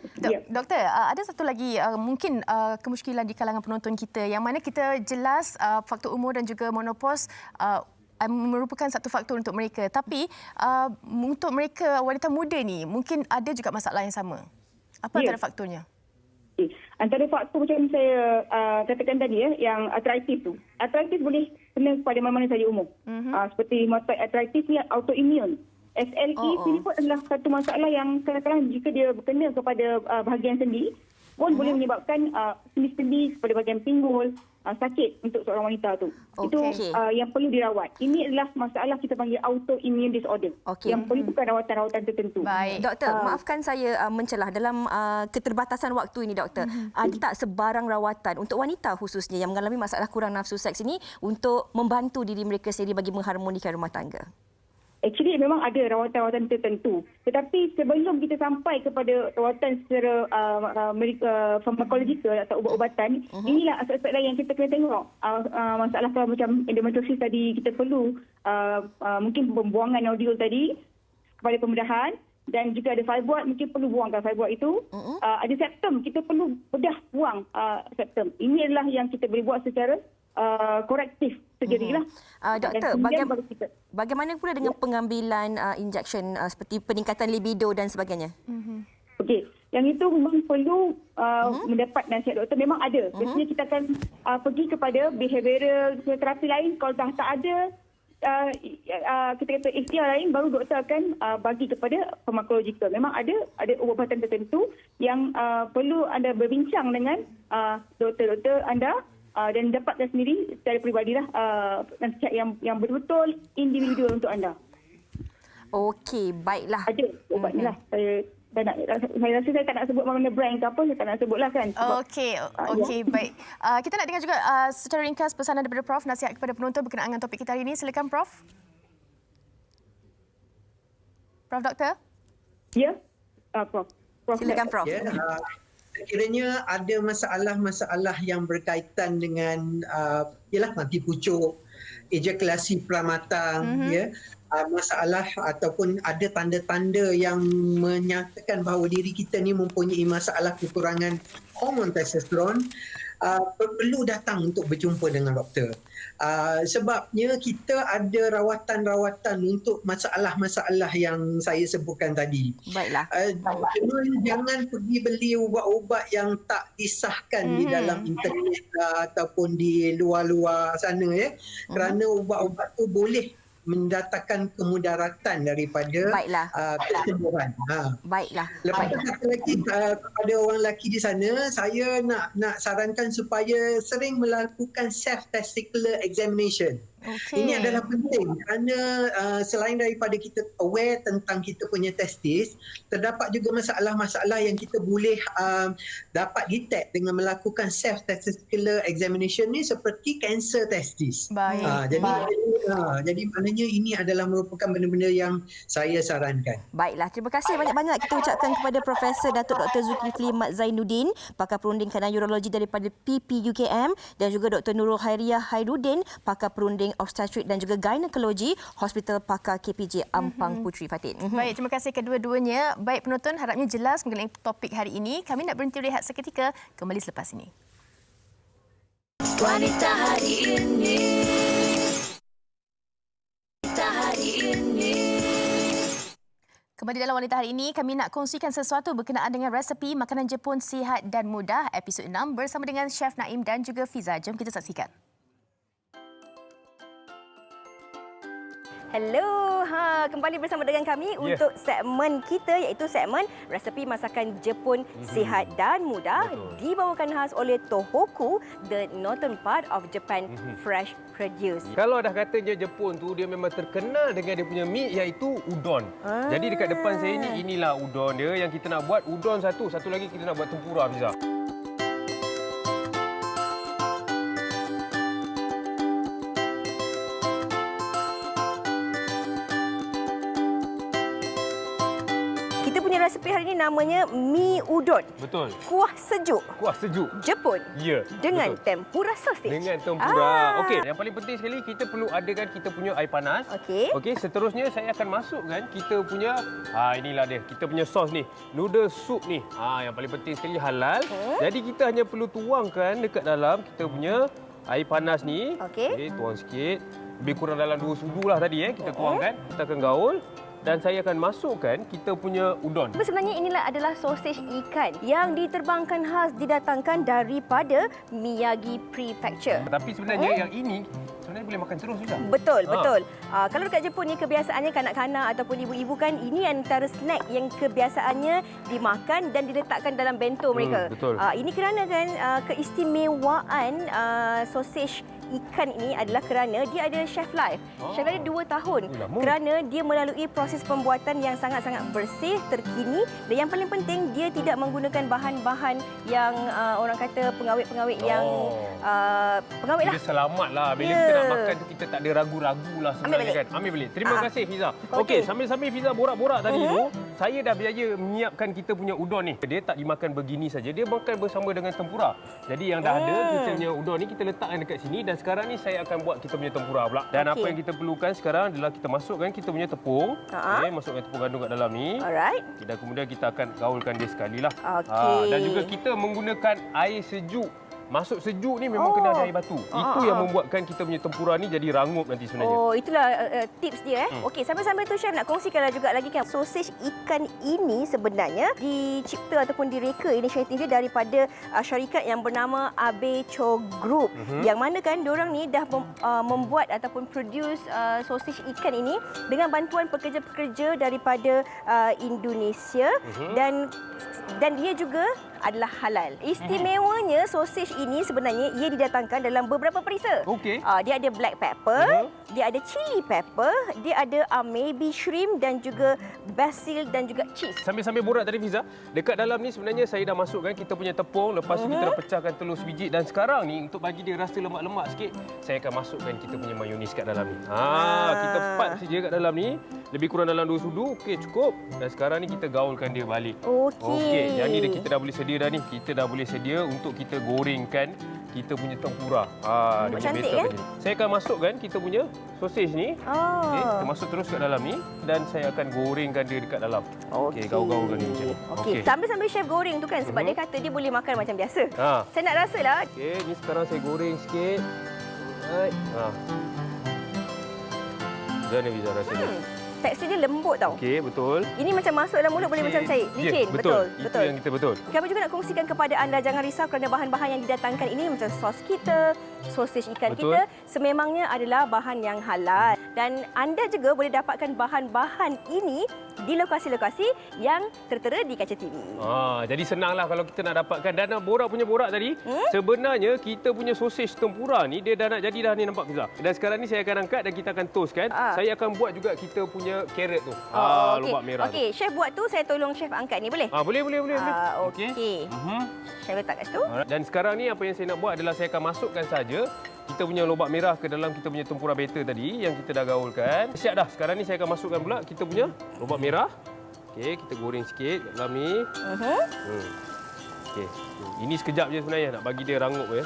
Doktor, ada satu lagi mungkin kemusykilan di kalangan penonton kita yang mana kita jelas faktor umur dan juga menopause merupakan satu faktor untuk mereka. Tapi untuk mereka wanita muda ni mungkin ada juga masalah yang sama. Apa antara faktornya? Antara faktor macam saya katakan tadi yang arthritis tu. Arthritis boleh kena kepada mana-mana saja umur. Seperti rheumatoid arthritis ni autoimmune. SLE ini pun adalah satu masalah yang kadang-kadang jika dia berkena kepada bahagian sendi, pun boleh menyebabkan sendi-sendi pada bahagian pinggul, sakit untuk seorang wanita tu. Itu yang perlu dirawat. Ini adalah masalah kita panggil autoimmune disorder. Yang perlukan rawatan-rawatan tertentu. Baik. Doktor, maafkan saya mencelah dalam keterbatasan waktu ini, doktor. Ada tak sebarang rawatan untuk wanita khususnya yang mengalami masalah kurang nafsu seks ini untuk membantu diri mereka sendiri bagi mengharmonikan rumah tangga? Actually memang ada rawatan-rawatan tertentu. Tetapi sebelum kita sampai kepada rawatan secara farmakologikal atau ubat-ubatan, inilah aspek-aspek lain yang kita kena tengok. Masalah macam endometriosis tadi, kita perlu mungkin pembuangan nodul tadi kepada pembedahan, dan juga ada fibroid, mungkin perlu buangkan fibroid itu. Ada septum, kita perlu bedah buang septum. Ini adalah yang kita boleh buat secara korektif sendirilah. Doktor, bagaimana pula dengan pengambilan injection seperti peningkatan libido dan sebagainya? Okey, yang itu memang perlu mendapat nasihat doktor. Memang ada. Biasanya kita akan pergi kepada behavioral terapi lain. Kalau dah tak ada kita kata ikhtiar lain, baru doktor akan bagi kepada farmakologikal. Memang ada ubat-ubatan tertentu yang perlu anda berbincang dengan doktor-doktor anda dan dapatkan sendiri secara peribadilah nasihat yang betul-betul individual untuk anda. Okey, baiklah. Ada ubatnya lah. Saya rasa saya tak nak sebut mana brand ke apa, saya tak nak sebutlah kan. Okey, baik. Kita nak dengar juga secara ringkas pesanan daripada Prof, nasihat kepada penonton berkenaan dengan topik kita hari ini. Silakan Prof. Prof Doktor? Ya, Prof. Silakan Prof. Sekiranya ada masalah-masalah yang berkaitan dengan mati pucuk, ejakulasi pramatang, masalah ataupun ada tanda-tanda yang menyatakan bahawa diri kita ni mempunyai masalah kekurangan hormon testosteron, perlu datang untuk berjumpa dengan doktor. Sebabnya kita ada rawatan-rawatan untuk masalah-masalah yang saya sebutkan tadi. Baiklah. Jangan pergi beli ubat-ubat yang tak disahkan di dalam internet ataupun di luar-luar sana, kerana ubat-ubat tu boleh mendatangkan kemudaratan daripada kesembuhan. Baiklah. Lepas tu satu lagi kepada orang lelaki di sana, saya nak sarankan supaya sering melakukan self testicular examination. Ini adalah penting kerana selain daripada kita aware tentang kita punya testis, terdapat juga masalah-masalah yang kita boleh dapat detect dengan melakukan self testicular examination ni, seperti kanser testis. Jadi maknanya ini adalah merupakan benda-benda yang saya sarankan. Baiklah, terima kasih banyak-banyak kita ucapkan kepada Profesor Datuk Dr. Zulkifli Mat Zainuddin, pakar perunding kandang urologi daripada PPUKM, dan juga Dr. Nurul Hairiah Hairuddin, pakar perunding obstetrik dan juga ginekologi Hospital Pakar KPJ Ampang Puteri Fatin. Baik, terima kasih kedua-duanya. Baik penonton, harapnya jelas mengenai topik hari ini. Kami nak berhenti rehat seketika, kembali selepas ini. Wanita hari ini. Wanita hari ini. Kembali dalam Wanita Hari ini, kami nak kongsikan sesuatu berkenaan dengan resepi makanan Jepun sihat dan mudah, episod 6 bersama dengan Chef Naim dan juga Fiza. Jom kita saksikan. Hello, kembali bersama dengan kami untuk segmen kita, iaitu segmen resepi masakan Jepun sihat dan mudah, dibawakan khas oleh Tohoku, the northern part of Japan fresh produce. Kalau dah katanya Jepun tu dia memang terkenal dengan dia punya mie, iaitu udon. Jadi dekat depan saya ni, inilah udon dia yang kita nak buat. Udon satu lagi kita nak buat tempura, Fiza. Resepi hari ini namanya mie udon. Betul. Kuah sejuk. Kuah sejuk. Jepun. Ya. Dengan betul. tempura sausage. Dengan tempura. Okey, yang paling penting sekali kita perlu adakan kita punya air panas. Okey, seterusnya saya akan masukkan kita punya inilah dia. Kita punya sos ni. Noodle soup ni. Yang paling penting sekali halal. Jadi kita hanya perlu tuangkan dekat dalam kita punya air panas ni. Okey, tuang sikit. Lebih kurang dalam 2 sudu lah tadi kita tuangkan. Kita akan gaul. Dan saya akan masukkan kita punya udon. Sebenarnya inilah adalah sausage ikan yang diterbangkan khas didatangkan daripada Miyagi Prefecture. Tapi sebenarnya yang ini sebenarnya boleh makan terus juga. Betul, betul. Kalau dekat Jepun ni kebiasaannya kanak-kanak ataupun ibu-ibu kan, ini antara snack yang kebiasaannya dimakan dan diletakkan dalam bento mereka. Betul. Ini kerana kan keistimewaan sausage ikan ini adalah kerana dia ada chef life. Chef life dia 2 tahun. Kerana dia melalui proses pembuatan yang sangat-sangat bersih, terkini dan yang paling penting dia tidak menggunakan bahan-bahan yang orang kata pengawet-pengawet yang pengawet lah. Dia selamat lah. Bila kita nak makan tu kita tak ada ragu-ragu lah sebenarnya kan. Ambil balik. Terima kasih Fiza. Okey, sambil-sambil Fiza borak-borak tadi tu, saya dah berjaya menyiapkan kita punya udon ni. Dia tak dimakan begini saja, dia makan bersama dengan tempura. Jadi yang dah ada kita punya udon ni kita letakkan dekat sini dan sekarang ni saya akan buat kita punya tempura pula. Dan apa yang kita perlukan sekarang adalah kita masukkan kita punya tepung. Okey, masukkan tepung gandum kat dalam ni. Alright. Dan kemudian kita akan gaulkan dia sekali lah. Okey. Dan juga kita menggunakan air sejuk. Masuk sejuk ni memang kena ada air batu. Itu yang membuatkan kita punya tempura ni jadi rangup nanti sebenarnya. Oh, itulah tips dia. Okey, sambil-sambil tu Chef nak kongsikanlah juga lagi kan sausage ikan ini sebenarnya dicipta ataupun direka inisiatif dia daripada syarikat yang bernama Abecho Group. Yang mana kan diorang ni dah membuat ataupun produce sausage ikan ini dengan bantuan pekerja-pekerja daripada Indonesia dan dia juga adalah halal. Istimewanya sausage ini sebenarnya ia didatangkan dalam beberapa perisa. Okey. Dia ada black pepper, dia ada chili pepper, dia ada maybe shrimp dan juga basil dan juga cheese. Sambil-sambil borak tadi Fiza, dekat dalam ni sebenarnya saya dah masukkan kita punya tepung, lepas tu kita dah pecahkan telur sebiji dan sekarang ni untuk bagi dia rasa lemak-lemak sikit, saya akan masukkan kita punya mayonis kat dalam ni. Kita pat saja kat dalam ni, lebih kurang dalam 2 sudu. Okey, cukup. Dan sekarang ni kita gaulkan dia balik. Okey, yang ni kita dah boleh sedia dah ni. Kita dah boleh sedia untuk kita gorengkan kita punya tempura. Dia punya cantik betul kan? Saya akan masukkan kita punya sausage ni. Okey, kita masuk terus kat dalam ni dan saya akan gorengkan dia dekat dalam. Okey, gaul-gaulkan dia macam ni. Okey, sambil-sambil chef goreng tu kan sebab dia kata dia boleh makan macam biasa. Saya nak rasalah. Okey, ni sekarang saya goreng sikit. Alright. Macam mana Fiza rasanya? Tekstur dia lembut tau. Okey, betul. Ini macam masuk dalam mulut boleh macam cair. Licin. Betul. Itu yang kita betul. Kami juga nak kongsikan kepada anda, jangan risau kerana bahan-bahan yang didatangkan ini macam sos kita, sausage ikan kita sememangnya adalah bahan yang halal. Dan anda juga boleh dapatkan bahan-bahan ini di lokasi-lokasi yang tertera di kaca TV. Jadi senanglah kalau kita nak dapatkan. Dan borak tadi, sebenarnya kita punya sausage tempura ni dia dah nak jadi dah ni, nampak Fiza. Dan sekarang ni saya akan angkat dan kita akan toastkan. Saya akan buat juga kita punya carrot tu. Lobak merah. Okey, chef buat tu, saya tolong chef angkat ni boleh? Boleh. Okey. Saya letak kat situ. Dan sekarang ni apa yang saya nak buat adalah saya akan masukkan saja kita punya lobak merah ke dalam kita punya tempura batter tadi yang kita dah gaulkan. Siap dah. Sekarang ni saya akan masukkan pula kita punya lobak merah. Okey, kita goreng sikit kat dalam ni. Okey. Ini sekejap je sebenarnya nak bagi dia rangup ya.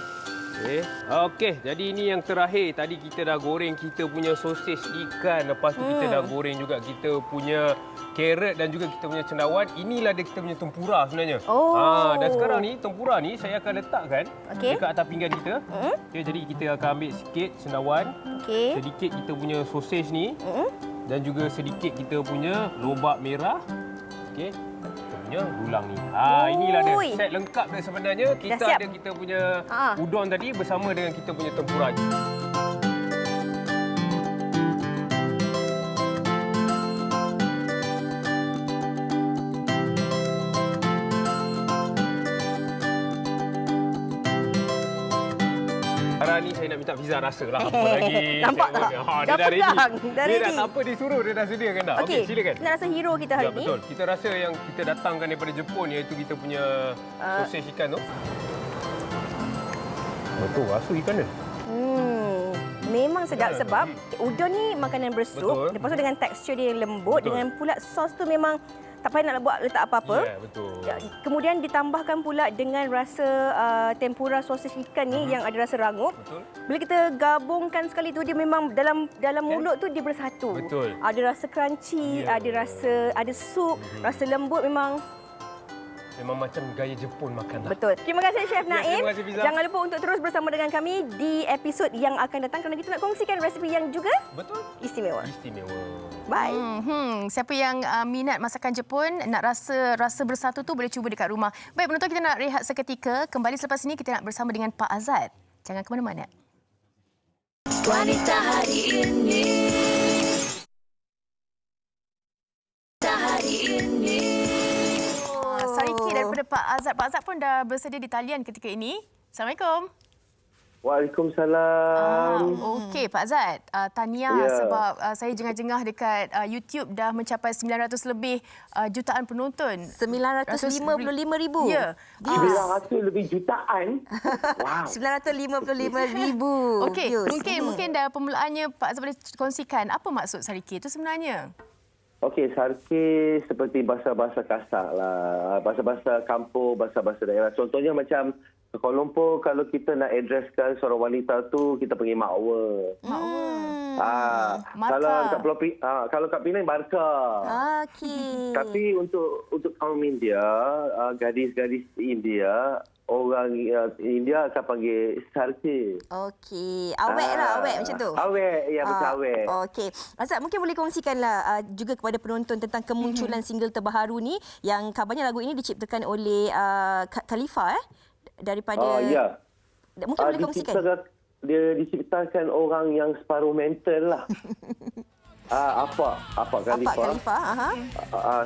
Okey, jadi ini yang terakhir. Tadi kita dah goreng kita punya sausage ikan. Lepas tu kita dah goreng juga kita punya carrot dan juga kita punya cendawan. Inilah dia kita punya tempura sebenarnya. Dan sekarang ni tempura ni saya akan letakkan dekat atas pinggan kita. Okey, jadi kita akan ambil sikit cendawan. Sedikit kita punya sausage ni. Dan juga sedikit kita punya lobak merah. Okey. Punya dulang ni. Inilah dia set lengkap dia sebenarnya. Kita ada kita punya udon tadi bersama dengan kita punya tempura. Sekarang ni saya nak minta Fiza rasalah apa lagi. Nampak tak? Dia dah ready. Dia dah tanpa disuruh, dia dah sediakan dah. Okey, silakan. Kita rasa hero kita hari ni. Betul. Kita rasa yang kita datangkan daripada Jepun iaitu kita punya sausage ikan tu. Betul, rasa ikan dia. Memang sedap sebab udon ni makanan bersup. Lepas tu dengan tekstur dia yang lembut, dengan pula sos tu memang tak payah nak buat letak apa-apa. Betul. Kemudian ditambahkan pula dengan rasa tempura sausage ikan ni yang ada rasa rangup. Bila kita gabungkan sekali tu dia memang dalam mulut tu dia bersatu. Betul. Ada rasa crunchy, ada sup, rasa lembut memang macam gaya Jepun makan lah. Betul. Terima kasih Chef Naim. Terima kasih Fiza. Jangan lupa untuk terus bersama dengan kami di episod yang akan datang kerana kita nak kongsikan resipi yang juga istimewa. Bye. Siapa yang minat masakan Jepun, nak rasa bersatu tu boleh cuba dekat rumah. Baik, penonton, kita nak rehat seketika. Kembali selepas ini kita nak bersama dengan Pak Azad. Jangan ke mana-mana. Wanita hari ini. Sariki daripada Pak Azad. Pak Azad pun dah bersedia di talian ketika ini. Assalamualaikum. Waalaikumsalam. Okey Pak Azad, tahniah sebab saya jengah-jengah dekat YouTube dah mencapai 900 lebih jutaan penonton. 955,000. Ya. 900 lebih jutaan. Wow. 955,000 Okey, views. mungkin dah permulaannya Pak Azad boleh kongsikan apa maksud Sariki itu sebenarnya? Okey, Sarki seperti bahasa-bahasa kasar lah. Bahasa-bahasa kampung, bahasa-bahasa daerah. Contohnya macam Kuala Lumpur, kalau kita nak addresskan seorang wanita tu, kita panggil makwa. Kalau kat Penang, Barka. Okey. Tapi untuk kaum India, gadis-gadis India, orang India akan panggil Sarki. Okey. Awek macam tu? Awek, ya macam awek. Okey. Azad, mungkin boleh kongsikanlah juga kepada penonton tentang kemunculan single terbaru ni yang kabarnya lagu ini diciptakan oleh Khalifa daripada... Ya. Mungkin boleh kongsikan. Dia diciptakan orang yang separuh mental lah. Apa Khalifa.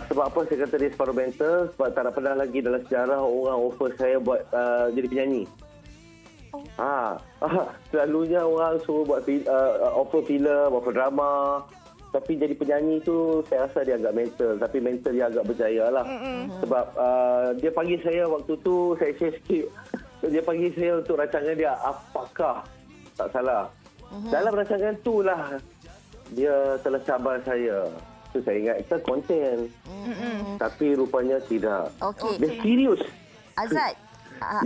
Sebab apa saya kata dia separuh mental? Sebab tak ada pernah lagi dalam sejarah orang offer saya buat jadi penyanyi. Selalunya orang suruh buat offer filem, offer drama. Tapi jadi penyanyi tu saya rasa dia agak mental. Tapi mental dia agak berjaya lah. Sebab dia panggil saya waktu tu, saya share sikit. Dia panggil saya untuk rancangan dia Apakah. Tak salah. Dalam rancangan tu lah dia telah cabar saya. So saya ingat kita konten. Tapi rupanya tidak. Okey. Dia serius. Azad.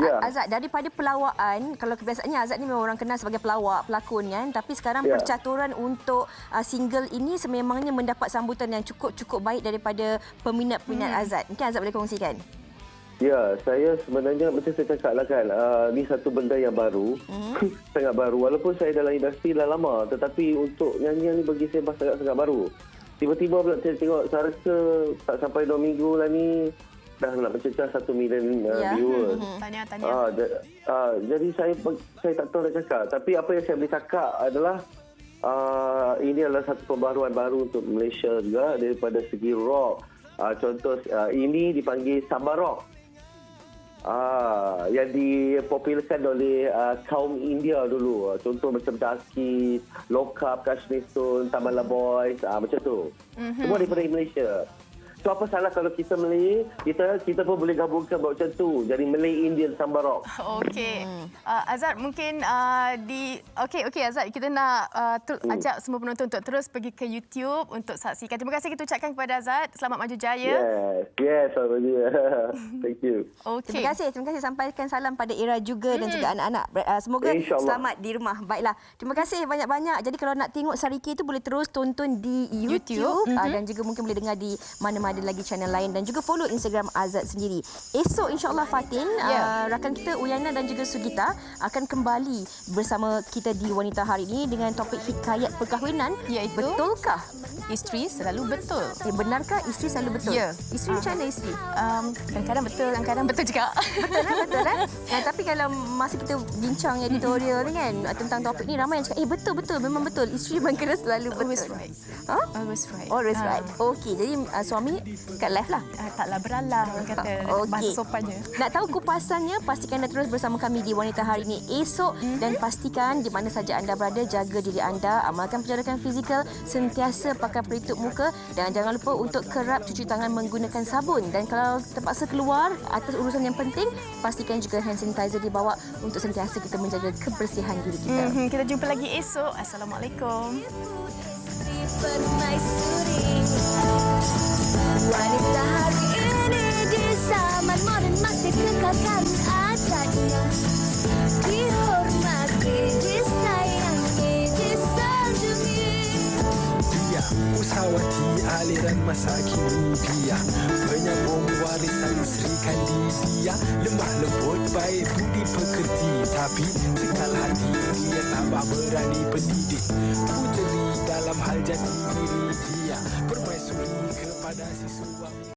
Ya. Azad, daripada pelawaan, kalau kebiasaannya Azad ni memang orang kenal sebagai pelawak, pelakon kan, tapi sekarang percaturan untuk single ini sememangnya mendapat sambutan yang cukup baik daripada peminat-peminat Azad. Mungkin Azad boleh kongsikan. Ya, saya sebenarnya macam saya cakap lah kan, ni satu benda yang baru, sangat baru. Walaupun saya dalam industri dah lama, tetapi untuk nyanyian ni bagi saya sangat-sangat baru. Tiba-tiba pula saya tengok Sarika tak sampai 2 minggu lah ni, dah nak mencecah 1 million viewers. Tahniah. Jadi saya tak tahu nak cakap. Tapi apa yang saya boleh cakap adalah ini adalah satu pembaruan baru untuk Malaysia juga daripada segi rock. Contoh ini dipanggil Samba Rock. Yang dipopularkan oleh kaum India dulu. Contoh macam Daki, Lokap, Kashmir Stone, Tamala Boys, macam tu. Semua daripada Malaysia. So apa salah kalau kita Malay, kita pun boleh gabungkan buat macam tu. Jadi Malay Indian Samba Rock. Okey. Azad mungkin Okey Azad, kita nak ajak semua penonton untuk terus pergi ke YouTube untuk saksikan. Terima kasih kita ucapkan kepada Azad. Selamat maju jaya. Yes, selamat maju. Thank you. Okey. Terima kasih. Sampaikan salam pada Era juga dan juga anak-anak. Semoga selamat di rumah. Baiklah. Terima kasih banyak-banyak. Jadi kalau nak tengok Sariki itu boleh terus tonton di YouTube. Dan juga mungkin boleh dengar di mana-mana ada lagi channel lain dan juga follow Instagram Azad sendiri. Esok insya-Allah Fatin, rakan kita Uyana dan juga Sugita akan kembali bersama kita di Wanita Hari ini dengan topik hikayat perkahwinan, iaitu betulkah isteri selalu betul? Benarkah isteri selalu betul? Ya. Isteri macam mana isteri? Kadang-kadang betul, kadang-kadang betul juga. Betul kan? Tapi kalau masa kita bincang editorial ni kan tentang topik ni, ramai yang cakap betul, memang betul. Isteri memang kena selalu betul. Always right. Always right. Okey, jadi suami kat live lah. Taklah beralah orang kata bahasa sopannya. Nak tahu kupasannya, pastikan anda terus bersama kami di Wanita Hari ini esok dan pastikan di mana saja anda berada, jaga diri anda, amalkan penjarakan fizikal, sentiasa pakai pelitup muka dan jangan lupa untuk kerap cuci tangan menggunakan sabun dan kalau terpaksa keluar atas urusan yang penting, pastikan juga hand sanitizer dibawa untuk sentiasa kita menjaga kebersihan diri kita. Kita jumpa lagi esok. Assalamualaikum. Wanita hari ini di zaman moden masih kekalkan adatnya, dihormati, disayangi, disanjungi. Dia usahawati aliran masa kini dia penyambung warisan Sri Kandidia, lemah lembut baik budi pekerti, tapi sekal hati dia tambah berani pendidik, puteri dalam hal jati diri dia, permaisuri kepada si suami.